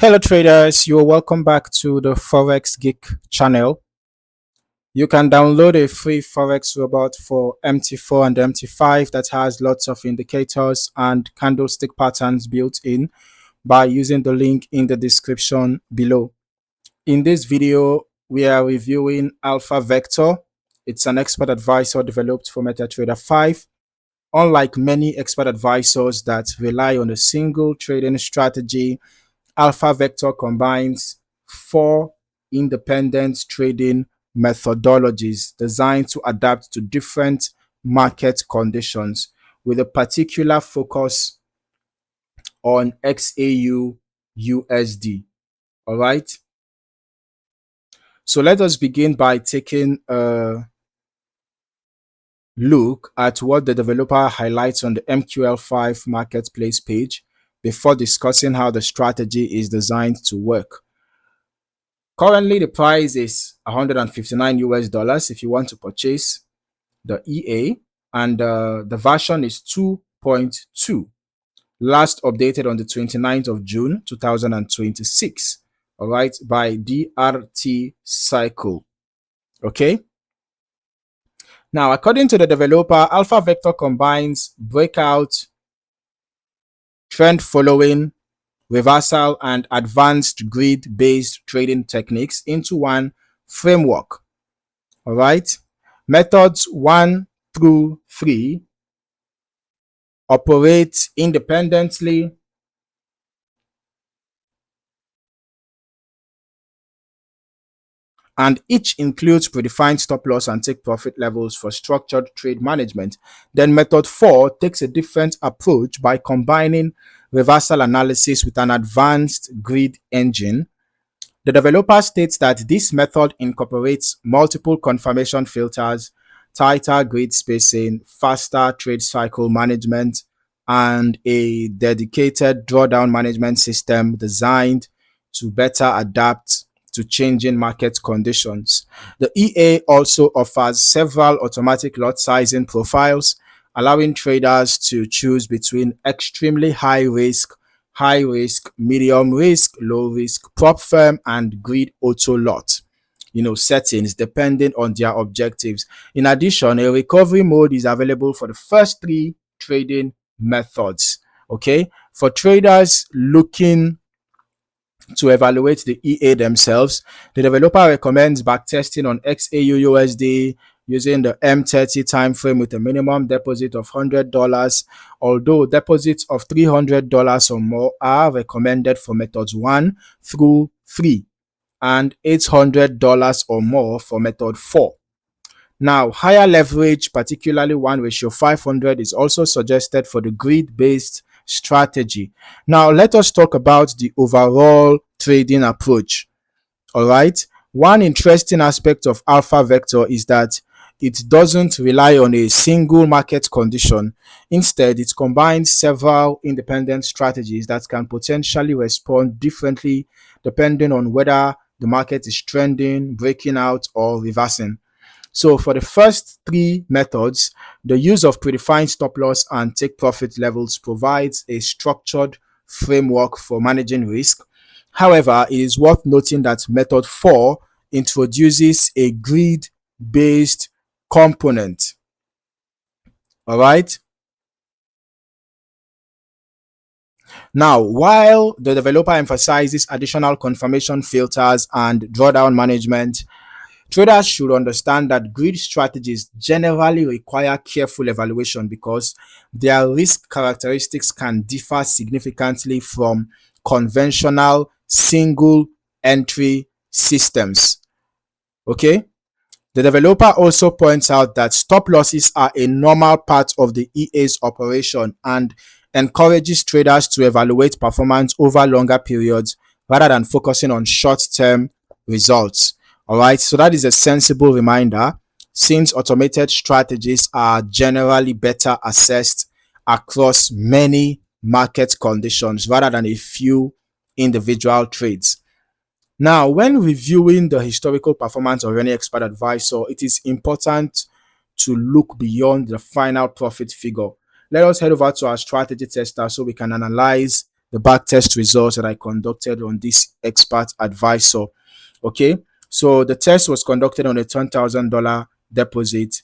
Hello traders, you're welcome back to the Forex Geek channel. You can download a free Forex robot for MT4 and MT5 that has lots of indicators and candlestick patterns built in by using the link in the description below. In this video, we are reviewing Alpha Vector. It's an expert advisor developed for MetaTrader 5. Unlike many expert advisors that rely on a single trading strategy, Alpha Vector combines 4 independent trading methodologies designed to adapt to different market conditions with a particular focus on XAU USD. All right. So let us begin by taking a look at what the developer highlights on the MQL5 marketplace page before discussing how the strategy is designed to work. Currently, the price is 159 US dollars if you want to purchase the EA, and the version is 2.2, last updated on the 29th of June 2026, all right, by DRT Cycle. Okay. Now, according to the developer, Alpha Vector combines breakout, trend following, reversal, and advanced grid-based trading techniques into one framework. All right. Methods 1 through 3 operate independently and each includes predefined stop loss and take profit levels for structured trade management. Then method 4 takes a different approach by combining reversal analysis with an advanced grid engine. The developer states that this method incorporates multiple confirmation filters, tighter grid spacing, faster trade cycle management, and a dedicated drawdown management system designed to better adapt to changing market conditions. The EA also offers several automatic lot sizing profiles, allowing traders to choose between extremely high risk, medium risk, low risk, prop firm, and grid auto lot, settings depending on their objectives. In addition, a recovery mode is available for the first 3 trading methods. Okay, for traders looking to evaluate the EA themselves, the developer recommends backtesting on XAU USD using the M30 time frame with a minimum deposit of $100, although deposits of $300 or more are recommended for methods 1 through 3 and $800 or more for method 4. Now, higher leverage, particularly 1:500, is also suggested for the grid-based strategy. Now, let us talk about the overall trading approach. All right. One interesting aspect of Alpha Vector is that it doesn't rely on a single market condition. Instead, it combines several independent strategies that can potentially respond differently depending on whether the market is trending, breaking out, or reversing. So for the first 3 methods, the use of predefined stop loss and take profit levels provides a structured framework for managing risk. However, it is worth noting that method 4 introduces a grid-based component. All right. Now, while the developer emphasizes additional confirmation filters and drawdown management, traders should understand that grid strategies generally require careful evaluation because their risk characteristics can differ significantly from conventional single entry systems. Okay. The developer also points out that stop losses are a normal part of the EA's operation and encourages traders to evaluate performance over longer periods rather than focusing on short-term results. All right, so that is a sensible reminder since automated strategies are generally better assessed across many market conditions rather than a few individual trades. Now, when reviewing the historical performance of any expert advisor, it is important to look beyond the final profit figure. Let us head over to our strategy tester so we can analyze the backtest results that I conducted on this expert advisor. Okay, so the test was conducted on a $10,000 deposit,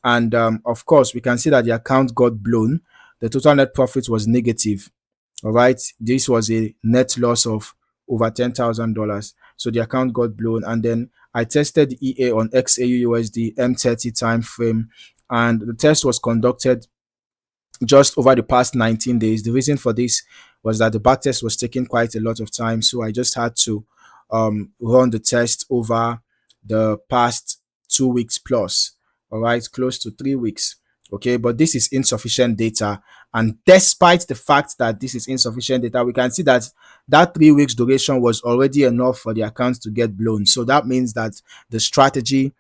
and of course, we can see that the account got blown. The total net profit was negative. All right, this was a net loss of over $10,000. So the account got blown, and then I tested the EA on XAUUSD M30 time frame, and the test was conducted just over the past 19 days. The reason for this was that the backtest was taking quite a lot of time, so I just had to run the test over the past 2 weeks plus. All right, close to 3 weeks. Okay, but this is insufficient data, and despite the fact that this is insufficient data, we can see that that 3 weeks duration was already enough for the accounts to get blown. So that means that the strategy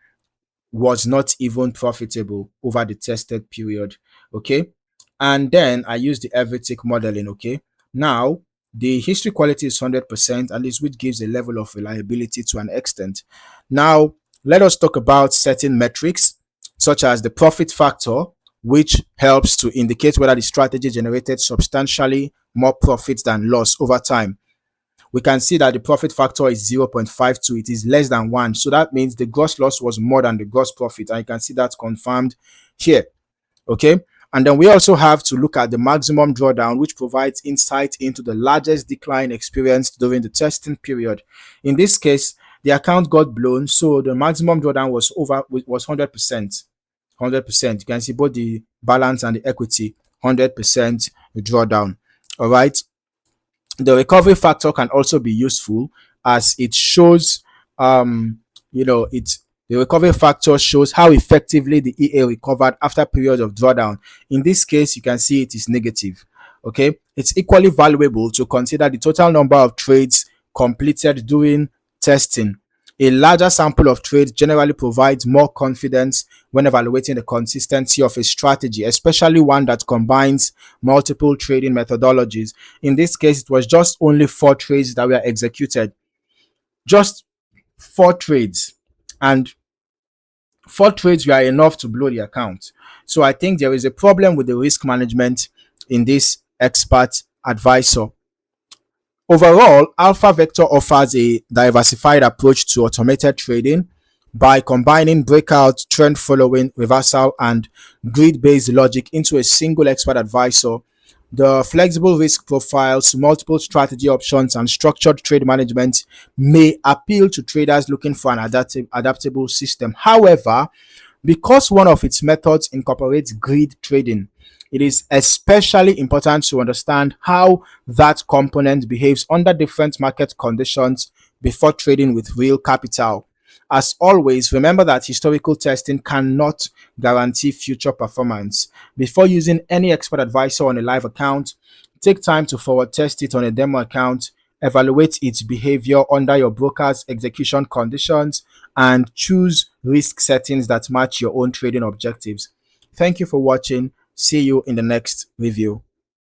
was not even profitable over the tested period. Okay, and then I use the every tick modeling. Okay, now the history quality is 100%, at least, which gives a level of reliability to an extent. Now let us talk about certain metrics such as the profit factor, which helps to indicate whether the strategy generated substantially more profits than loss over time. We can see that the profit factor is 0.52. It is less than 1. So that means the gross loss was more than the gross profit. And you can see that confirmed here. Okay. And then we also have to look at the maximum drawdown, which provides insight into the largest decline experienced during the testing period. In this case, the account got blown, so the maximum drawdown was 100%. 100%. You can see both the balance and the equity, 100% drawdown. All right. The recovery factor can also be useful, as it shows the recovery factor shows how effectively the EA recovered after periods of drawdown. In this case, you can see it is negative. Okay, it's equally valuable to consider the total number of trades completed during testing. A larger sample of trades generally provides more confidence when evaluating the consistency of a strategy, especially one that combines multiple trading methodologies. In this case, it was just only 4 trades that were executed. Just 4 trades. And 4 trades were enough to blow the account. So I think there is a problem with the risk management in this expert advisor. Overall, Alpha Vector offers a diversified approach to automated trading by combining breakout, trend following, reversal, and grid based logic into a single expert advisor. The flexible risk profiles, multiple strategy options, and structured trade management may appeal to traders looking for an adaptable system. However, because one of its methods incorporates grid trading, it is especially important to understand how that component behaves under different market conditions before trading with real capital. As always, remember that historical testing cannot guarantee future performance. Before using any expert advisor on a live account, take time to forward test it on a demo account, evaluate its behavior under your broker's execution conditions, and choose risk settings that match your own trading objectives. Thank you for watching. See you in the next review.